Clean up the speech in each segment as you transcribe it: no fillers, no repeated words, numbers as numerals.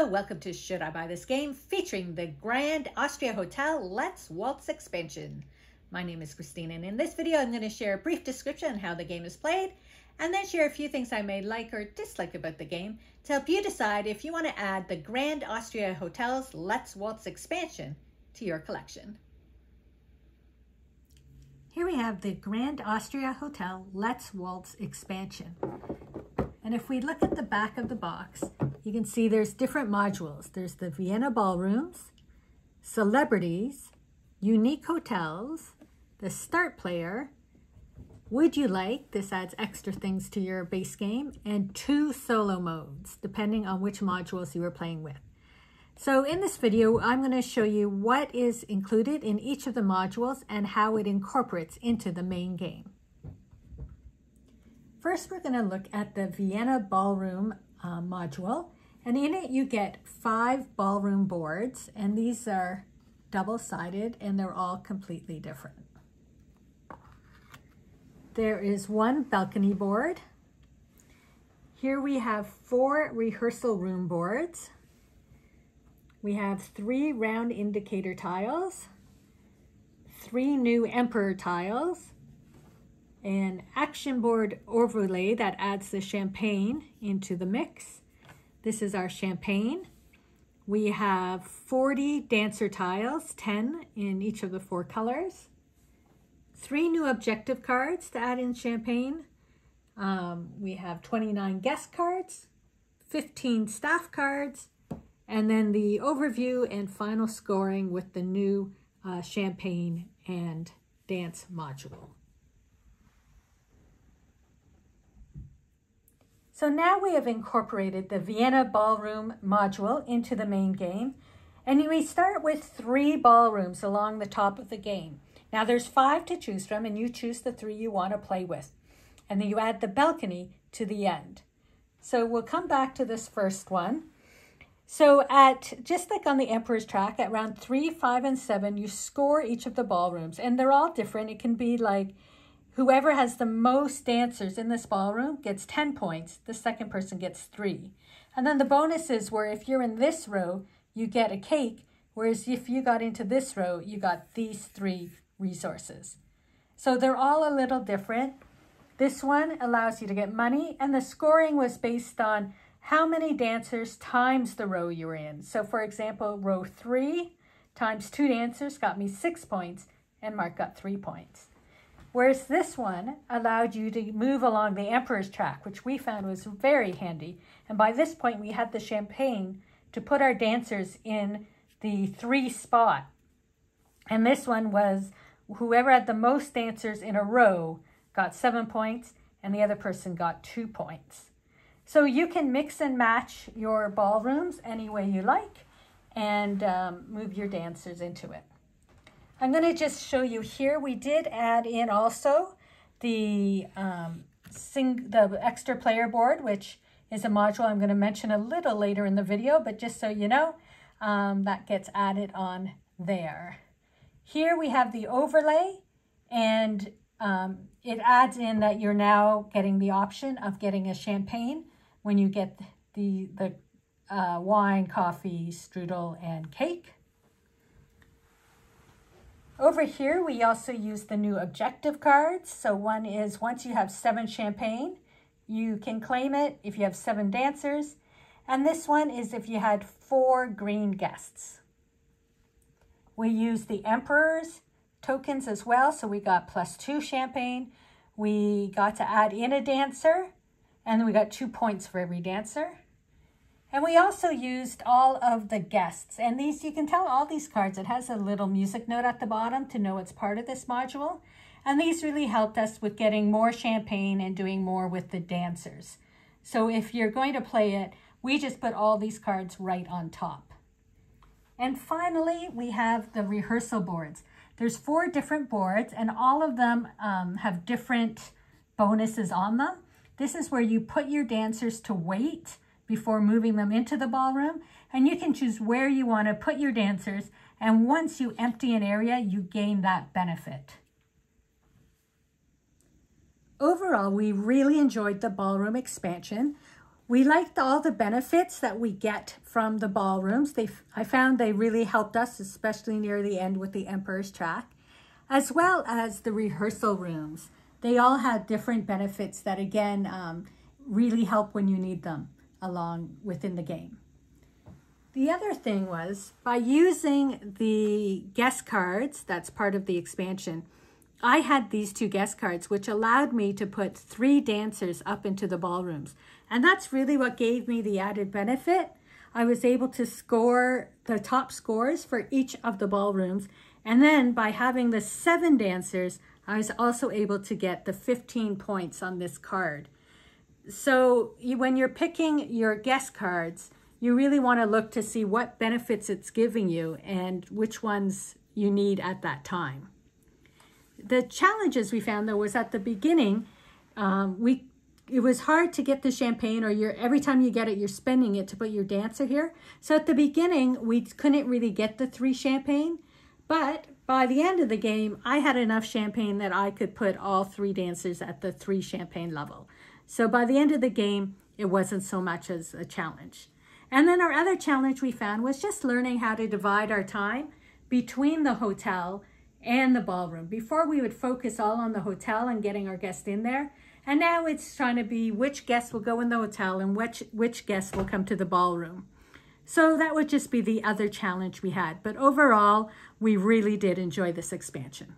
Hello, welcome to Should I Buy This Game, featuring the Grand Austria Hotel Let's Waltz expansion. My name is Christine, and in this video I'm going to share a brief description on how the game is played, and then share a few things I may like or dislike about the game to help you decide if you want to add the Grand Austria Hotel's Let's Waltz expansion to your collection. Here we have the Grand Austria Hotel Let's Waltz expansion. And if we look at the back of the box, you can see there's different modules. There's the Vienna Ballrooms, Celebrities, Unique Hotels, the Start Player, Would You Like, this adds extra things to your base game, and 2 solo modes, depending on which modules you are playing with. So in this video, I'm going to show you what is included in each of the modules and how it incorporates into the main game. First, we're going to look at the Vienna Ballroom module, and in it you get 5 ballroom boards, and these are double-sided and they're all completely different. There is 1 balcony board. Here we have 4 rehearsal room boards. We have 3 round indicator tiles, 3 new emperor tiles, an action board overlay that adds the champagne into the mix. This is our champagne. We have 40 dancer tiles, 10 in each of the 4 colors. 3 new objective cards to add in champagne. We have 29 guest cards, 15 staff cards, and then the overview and final scoring with the new champagne and dance module. So now we have incorporated the Vienna Ballroom module into the main game, and we start with 3 ballrooms along the top of the game. Now there's 5 to choose from, and you choose the 3 you want to play with, and then you add the balcony to the end. So we'll come back to this first one. So just like on the Emperor's track, at round 3, 5, and 7, you score each of the ballrooms, and they're all different. It can be like whoever has the most dancers in this ballroom gets 10 points. The second person gets 3. And then the bonus is where if you're in this row, you get a cake, whereas if you got into this row, you got these 3 resources. So they're all a little different. This one allows you to get money, and the scoring was based on how many dancers times the row you were in. So for example, row 3 times 2 dancers got me 6 points, and Mark got 3 points. Whereas this one allowed you to move along the Emperor's track, which we found was very handy. And by this point, we had the champagne to put our dancers in the 3 spot. And this one was whoever had the most dancers in a row got 7 points, and the other person got 2 points. So you can mix and match your ballrooms any way you like and move your dancers into it. I'm going to just show you here, we did add in also the extra player board, which is a module I'm going to mention a little later in the video, but just so you know, that gets added on there. Here we have the overlay, and it adds in that you're now getting the option of getting a champagne when you get the wine, coffee, strudel, and cake. Over here, we also use the new objective cards. So one is once you have 7 champagne, you can claim it if you have 7 dancers. And this one is if you had 4 green guests. We use the Emperor's tokens as well. So we got +2 champagne. We got to add in a dancer, and then we got 2 points for every dancer. And we also used all of the guests. And these, you can tell all these cards, it has a little music note at the bottom to know it's part of this module. And these really helped us with getting more champagne and doing more with the dancers. So if you're going to play it, we just put all these cards right on top. And finally, we have the rehearsal boards. There's 4 different boards, and all of them have different bonuses on them. This is where you put your dancers to wait before moving them into the ballroom, and you can choose where you want to put your dancers, and once you empty an area, you gain that benefit. Overall, we really enjoyed the ballroom expansion. We liked all the benefits that we get from the ballrooms. I found they really helped us, especially near the end with the Emperor's Track, as well as the rehearsal rooms. They all had different benefits that, again, really help when you need them along within the game. The other thing was, by using the guest cards, that's part of the expansion, I had these 2 guest cards, which allowed me to put 3 dancers up into the ballrooms. And that's really what gave me the added benefit. I was able to score the top scores for each of the ballrooms. And then by having the 7 dancers, I was also able to get the 15 points on this card. So when you're picking your guest cards, you really want to look to see what benefits it's giving you and which ones you need at that time. The challenges we found, though, was at the beginning, it was hard to get the champagne, or every time you get it, you're spending it to put your dancer here. So at the beginning, we couldn't really get the 3 champagne, but by the end of the game, I had enough champagne that I could put all 3 dancers at the 3 champagne level. So by the end of the game, it wasn't so much as a challenge. And then our other challenge we found was just learning how to divide our time between the hotel and the ballroom. Before, we would focus all on the hotel and getting our guests in there. And now it's trying to be which guests will go in the hotel and which guests will come to the ballroom. So that would just be the other challenge we had. But overall, we really did enjoy this expansion.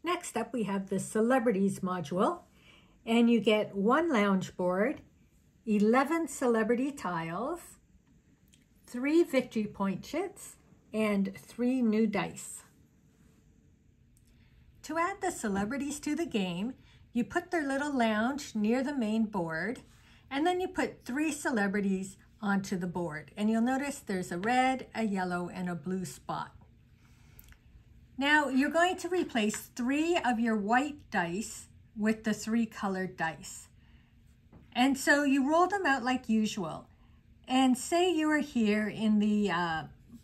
Next up, we have the Celebrities module. And you get 1 lounge board, 11 celebrity tiles, 3 victory point chits, and 3 new dice. To add the celebrities to the game, you put their little lounge near the main board, and then you put 3 celebrities onto the board. And you'll notice there's a red, a yellow, and a blue spot. Now you're going to replace 3 of your white dice with the 3 colored dice. And so you roll them out like usual. And say you are here in the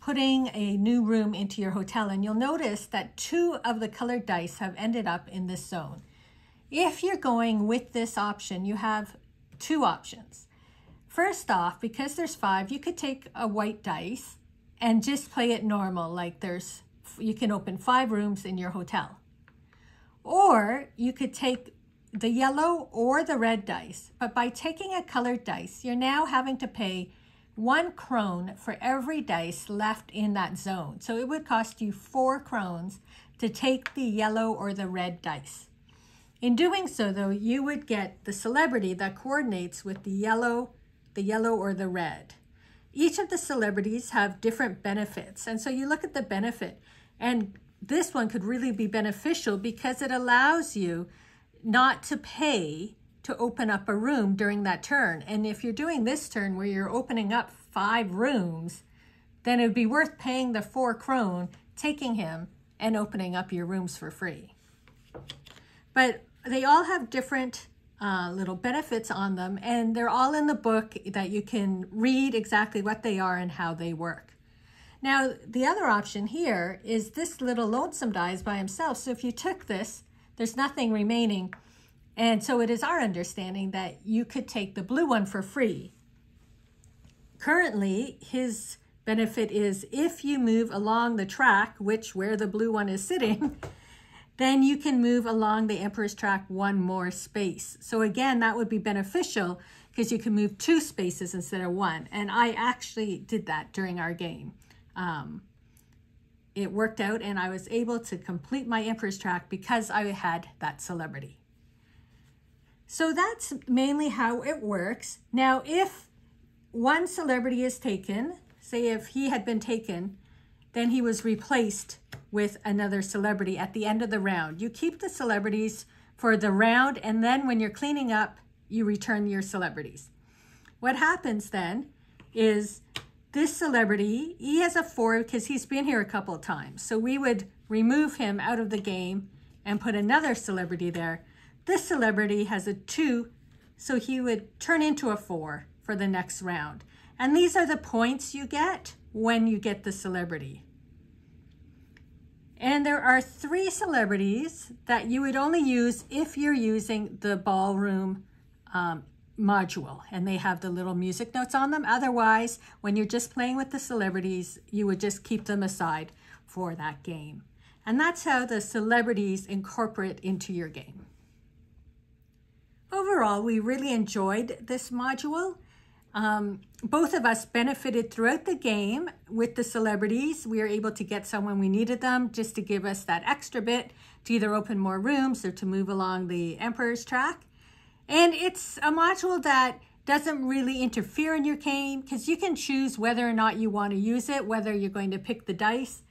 putting a new room into your hotel, and you'll notice that 2 of the colored dice have ended up in this zone. If you're going with this option, you have 2 options. First off, because there's 5, you could take a white dice and just play it normal, like you can open 5 rooms in your hotel. Or you could take the yellow or the red dice, but by taking a colored dice, you're now having to pay 1 krone for every dice left in that zone. So it would cost you 4 krones to take the yellow or the red dice. In doing so, though, you would get the celebrity that coordinates with the yellow or the red. Each of the celebrities have different benefits. And so you look at the benefit, and this one could really be beneficial because it allows you not to pay to open up a room during that turn. And if you're doing this turn where you're opening up 5 rooms, then it would be worth paying the 4 krone, taking him and opening up your rooms for free. But they all have different little benefits on them, and they're all in the book that you can read exactly what they are and how they work. Now, the other option here is this little lonesome dies by himself. So if you took this, there's nothing remaining. And so it is our understanding that you could take the blue one for free. Currently, his benefit is if you move along the track, where the blue one is sitting, then you can move along the Emperor's Track 1 more space. So again, that would be beneficial because you can move 2 spaces instead of 1. And I actually did that during our game. It worked out, and I was able to complete my Emperor's Track because I had that celebrity. So that's mainly how it works. Now, if one celebrity is taken, say if he had been taken, then he was replaced with another celebrity at the end of the round. You keep the celebrities for the round, and then when you're cleaning up, you return your celebrities. What happens then is this celebrity, he has a 4 because he's been here a couple of times. So we would remove him out of the game and put another celebrity there. This celebrity has a 2, so he would turn into a 4 for the next round. And these are the points you get when you get the celebrity. And there are 3 celebrities that you would only use if you're using the ballroom module, and they have the little music notes on them. Otherwise, when you're just playing with the celebrities, you would just keep them aside for that game. And that's how the celebrities incorporate into your game. Overall, we really enjoyed this module. Both of us benefited throughout the game with the celebrities. We were able to get some when we needed them, just to give us that extra bit to either open more rooms or to move along the Emperor's track. And it's a module that doesn't really interfere in your game, because you can choose whether or not you want to use it, whether you're going to pick the dice.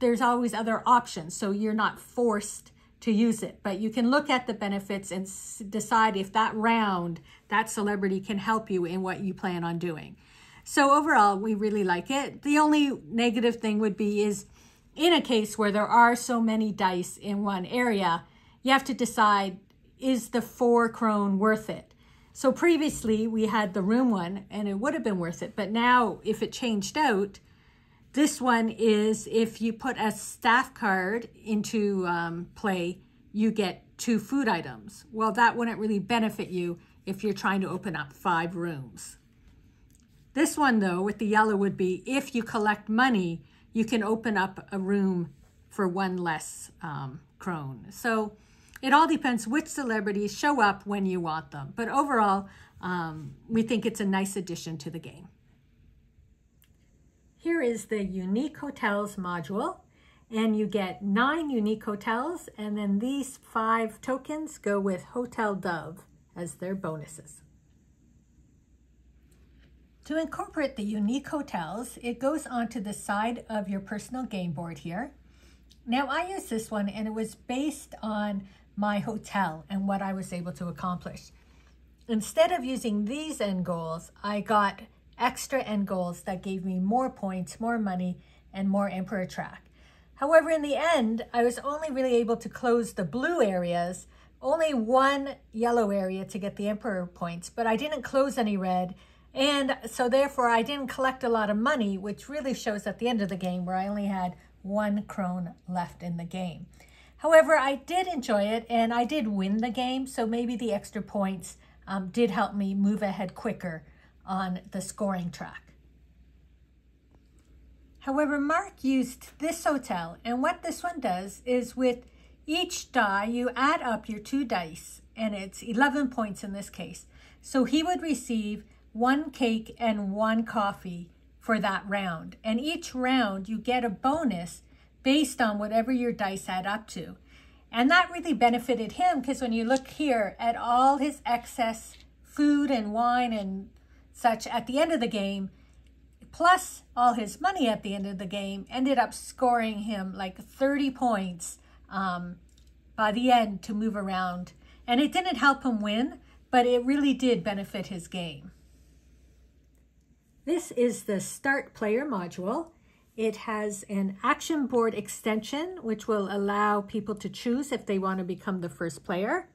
There's always other options, so you're not forced to use it, but you can look at the benefits and decide if that round, that celebrity can help you in what you plan on doing. So overall, we really like it. The only negative thing would be is in a case where there are so many dice in one area, you have to decide, is the 4 krone worth it? So previously we had the room one and it would have been worth it, but now if it changed out, this one is if you put a staff card into play, you get 2 food items. Well, that wouldn't really benefit you if you're trying to open up 5 rooms. This one, though, with the yellow would be if you collect money, you can open up a room for 1 less krone. So it all depends which celebrities show up when you want them. But overall, we think it's a nice addition to the game. Here is the Unique Hotels module, and you get 9 unique hotels, and then these 5 tokens go with Hotel Dove as their bonuses. To incorporate the unique hotels, it goes onto the side of your personal game board here. Now I use this one, and it was based on my hotel and what I was able to accomplish. Instead of using these end goals, I got extra end goals that gave me more points, more money, and more Emperor track. However, in the end, I was only really able to close the blue areas, only 1 yellow area to get the Emperor points, but I didn't close any red, and so therefore I didn't collect a lot of money, which really shows at the end of the game where I only had 1 krone left in the game. However, I did enjoy it, and I did win the game, so maybe the extra points did help me move ahead quicker on the scoring track. However, Mark used this hotel, and what this one does is with each die, you add up your 2 dice, and it's 11 points in this case. So he would receive 1 cake and 1 coffee for that round. And each round you get a bonus based on whatever your dice add up to. And that really benefited him, because when you look here at all his excess food and wine and such at the end of the game, plus all his money at the end of the game, ended up scoring him like 30 points by the end to move around. And it didn't help him win, but it really did benefit his game. This is the Start Player module. It has an action board extension, which will allow people to choose if they want to become the first player.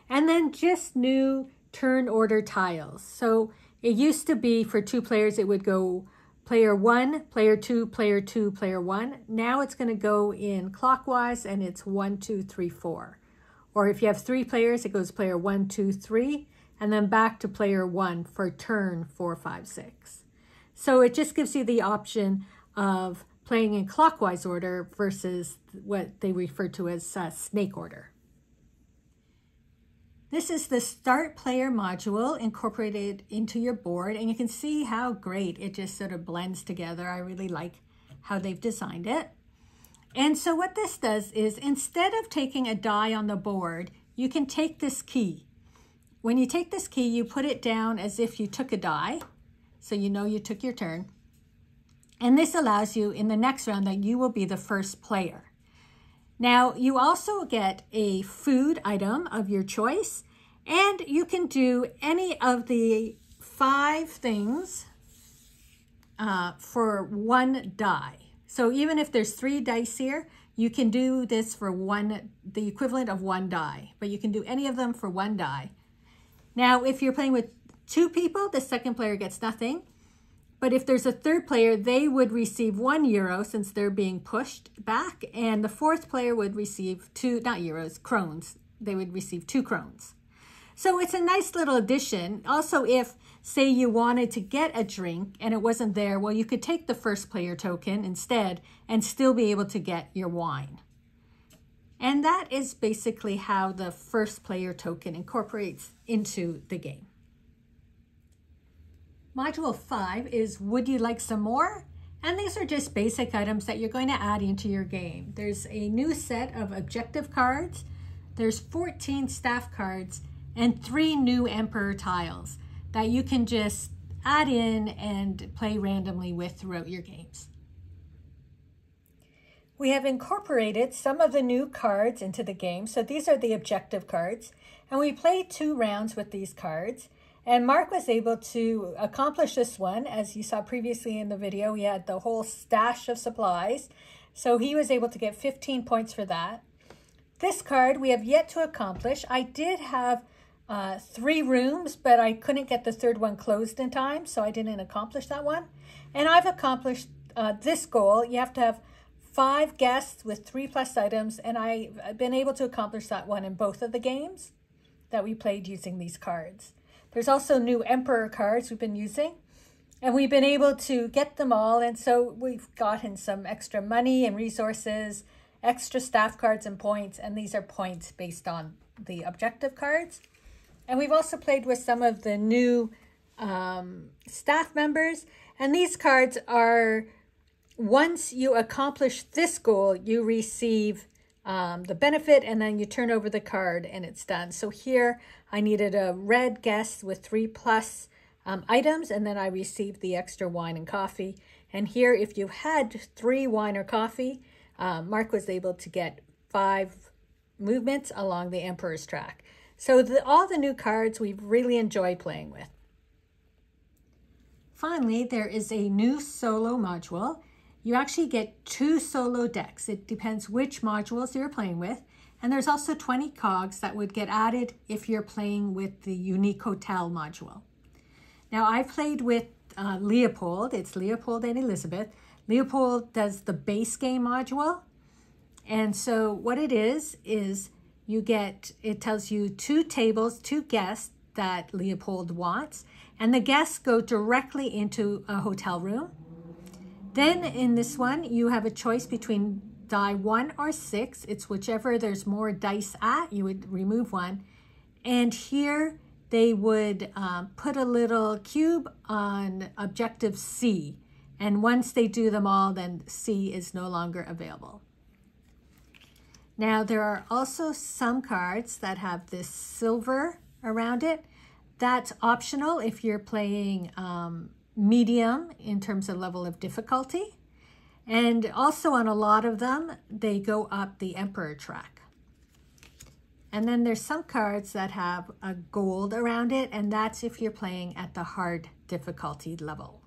And then just new turn order tiles. So it used to be for 2 players, it would go player 1, player 2, player 2, player 1. Now it's going to go in clockwise, and it's 1, 2, 3, 4. Or if you have 3 players, it goes player 1, 2, 3, and then back to player 1 for turn 4, 5, 6. So it just gives you the option of playing in clockwise order versus what they refer to as snake order. This is the Start Player module incorporated into your board, and you can see how great it just sort of blends together. I really like how they've designed it. And so what this does is, instead of taking a die on the board, you can take this key. When you take this key, you put it down as if you took a die, so you know you took your turn. And this allows you in the next round that you will be the first player. Now, you also get a food item of your choice, and you can do any of the 5 things for 1 die. So even if there's 3 dice here, you can do this for the equivalent of 1 die, but you can do any of them for 1 die. Now, if you're playing with 2 people, the second player gets nothing. But if there's a 3rd player, they would receive €1 since they're being pushed back. And the 4th player would receive 2, not euros, krones. They would receive 2 krones. So it's a nice little addition. Also, if, say, you wanted to get a drink and it wasn't there, well, you could take the first player token instead and still be able to get your wine. And that is basically how the first player token incorporates into the game. Module 5 is Would You Like Some More? And these are just basic items that you're going to add into your game. There's a new set of objective cards, there's 14 staff cards, and 3 new Emperor tiles that you can just add in and play randomly with throughout your games. We have incorporated some of the new cards into the game. So these are the objective cards, and we played 2 rounds with these cards. And Mark was able to accomplish this one. As you saw previously in the video, he had the whole stash of supplies. So he was able to get 15 points for that. This card we have yet to accomplish. I did have 3 rooms, but I couldn't get the 3rd one closed in time, so I didn't accomplish that one. And I've accomplished this goal. You have to have 5 guests with 3+ items, and I've been able to accomplish that one in both of the games that we played using these cards. There's also new Emperor cards we've been using, and we've been able to get them all, and so we've gotten some extra money and resources, extra staff cards and points, and these are points based on the objective cards. And we've also played with some of the new staff members, and these cards are, once you accomplish this goal, you receive the benefit, and then you turn over the card and it's done. So here I needed a red guest with 3+ items, and then I received the extra wine and coffee. And here, if you had 3 wine or coffee, Mark was able to get 5 movements along the Emperor's track. So all the new cards we've really enjoyed playing with. Finally, there is a new solo module. You actually get 2 solo decks. It depends which modules you're playing with. And there's also 20 cogs that would get added if you're playing with the Unique Hotel module. Now, I played with Leopold. It's Leopold and Elizabeth. Leopold does the base game module. And so what it is you get, it tells you 2 tables, 2 guests that Leopold wants. And the guests go directly into a hotel room. Then in this one, you have a choice between die 1 or 6. It's whichever there's more dice at, you would remove one. And here they would put a little cube on objective C. And once they do them all, then C is no longer available. Now there are also some cards that have this silver around it. That's optional if you're playing medium in terms of level of difficulty. And also on a lot of them, they go up the Emperor track. And then there's some cards that have a gold around it, and that's if you're playing at the hard difficulty level.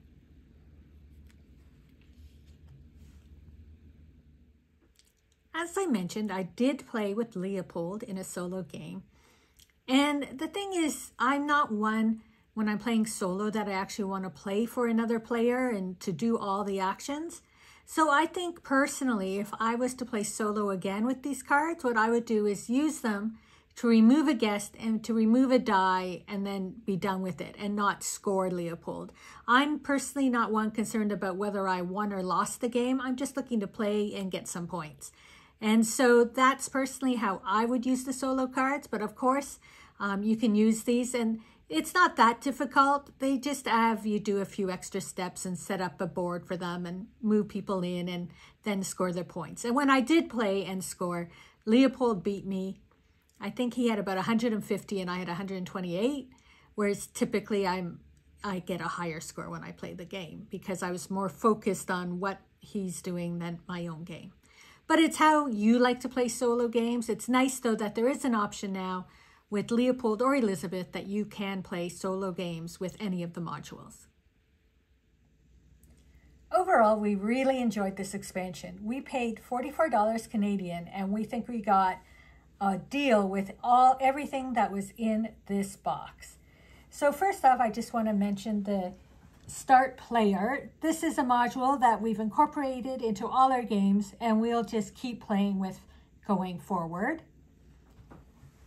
As I mentioned, I did play with Leopold in a solo game. And the thing is, I'm not one, when I'm playing solo, that I actually want to play for another player and to do all the actions. So I think personally, if I was to play solo again with these cards, what I would do is use them to remove a guest and to remove a die and then be done with it and not score Leopold. I'm personally not one concerned about whether I won or lost the game. I'm just looking to play and get some points. And so that's personally how I would use the solo cards. But of course, you can use these, and it's not that difficult. They just have you do a few extra steps and set up a board for them and move people in and then score their points. And when I did play and score, Leopold beat me. I think he had about 150 and I had 128, whereas typically I get a higher score when I play the game because I was more focused on what he's doing than my own game. But it's how you like to play solo games. It's nice, though, that there is an option now with Leopold or Elizabeth that you can play solo games with any of the modules. Overall, we really enjoyed this expansion. We paid $44 Canadian, and we think we got a deal with everything that was in this box. So first off, I just want to mention the Start Player. This is a module that we've incorporated into all our games, and we'll just keep playing with going forward.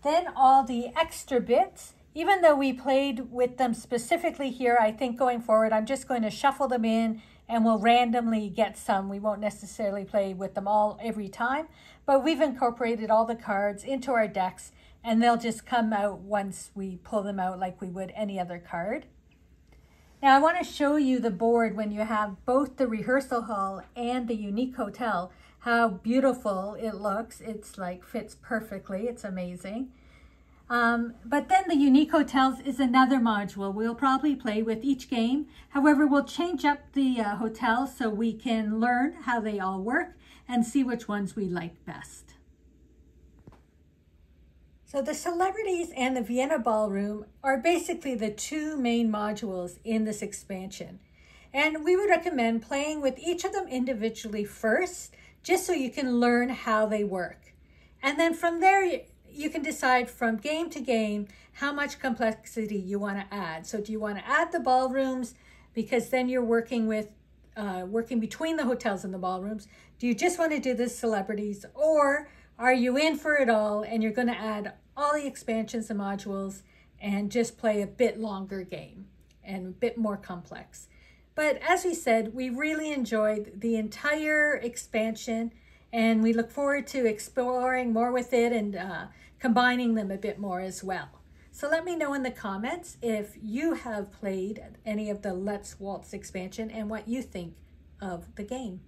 Then all the extra bits, even though we played with them specifically here, I think going forward, I'm just going to shuffle them in and we'll randomly get some. We won't necessarily play with them all every time, but we've incorporated all the cards into our decks and they'll just come out once we pull them out like we would any other card. Now I want to show you the board when you have both the rehearsal hall and the unique hotel, how beautiful it looks. It's like fits perfectly. It's amazing. But then the unique hotels is another module we'll probably play with each game. However, we'll change up the hotels so we can learn how they all work and see which ones we like best. So the celebrities and the Vienna Ballroom are basically the two main modules in this expansion. And we would recommend playing with each of them individually first, just so you can learn how they work. And then from there, you can decide from game to game how much complexity you want to add. So do you want to add the ballrooms, because then you're working with working between the hotels and the ballrooms? Do you just want to do the celebrities, or are you in for it all and you're going to add all the expansions and modules and just play a bit longer game and a bit more complex? But as we said, we really enjoyed the entire expansion and we look forward to exploring more with it and combining them a bit more as well. So let me know in the comments if you have played any of the Let's Waltz expansion and what you think of the game.